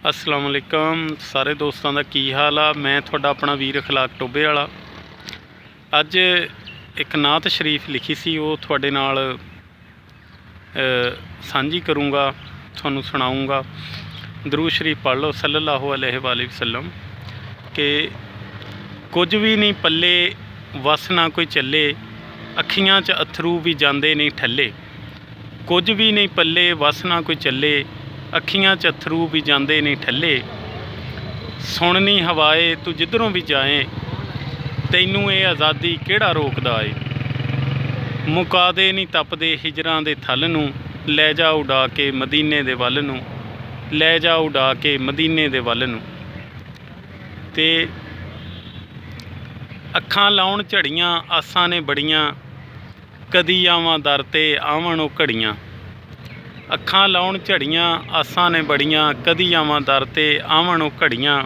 अस्सलाम वालेकुम सारे दोस्तों का की हाल आ। मैं थोड़ा अपना वीर अखलाक टोबे वाला। अज एक नात शरीफ लिखी सी वो थोड़े नाल साझी करूँगा, थोनू सुनाऊँगा। दरूद शरीफ पढ़ लो सल्लल्लाहु अलैहि वसल्लम कि कुछ भी नहीं पल्ले वस ना कोई चले, अखियां च अथरू भी जाते नहीं ठल्ले। कुछ भी नहीं पल्ले वस ना कोई चले, अखियां च अथरू भी जाते नहीं ठल्ले। सुननी हवाए तू जिधरों भी जाए, तैनू ये आज़ादी केड़ा रोकदा है। मुका दे नहीं तपदे हिजरां दे थल नूं, लै जा उड़ा के मदीने दे वल नूं, लै जा उड़ा के मदीने दे वल नूं। ते अखां लाउण झड़ियां आसां ने बड़ियां, कदी आवां दर ते आवन ओ घड़ियां। अखां लाउण झड़ियां आसां ने बड़ियां, कदी आवां दर ते आवन ओ घड़ियां।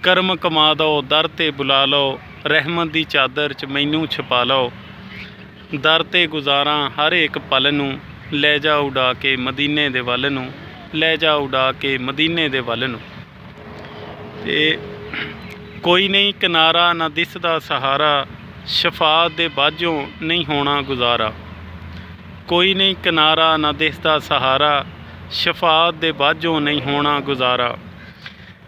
करम कमा दो दर ते बुला लो, रहमत दी चादर च मैनू छपा लो। दर ते गुजारां हर एक पल नूं, लै जा उड़ा के मदीने दे वल नूं, लै जा उड़ा के मदीने दे वल नूं। ते कोई नहीं किनारा ना दिसदा सहारा, शफात दे बाझों नहीं होना गुजारा। कोई नहीं किनारा ना दिसदा सहारा, शफात दे बाझों नहीं होना गुजारा।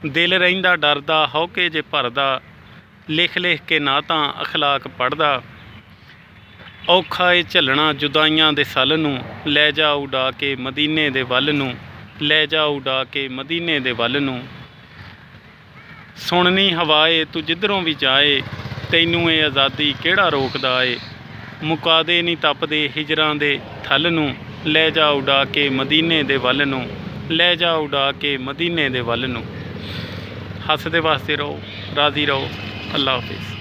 दिल रहिंदा डरदा हौके जे भरदा, लिख लिख के नातां अखलाक पढ़दा। औखा ए झलना जुदाइयां दे सल नूं, लै जा उड़ा के मदीने दे वल नूं, लै जा उड़ा के मदीने दे वल नूं। सुननी हवाए तू जिधरों भी जाए, तैनू ये आज़ादी केड़ा रोकदा है। मुका दे नहीं तपदे हिजरां दे थल नूं, लै जा उड़ा के मदीने दे वल नूं, लै जा उड़ा के मदीने दे वल नूं। हसदे वास्ते रहो, राज़ी रहो। अल्लाह हाफिज़।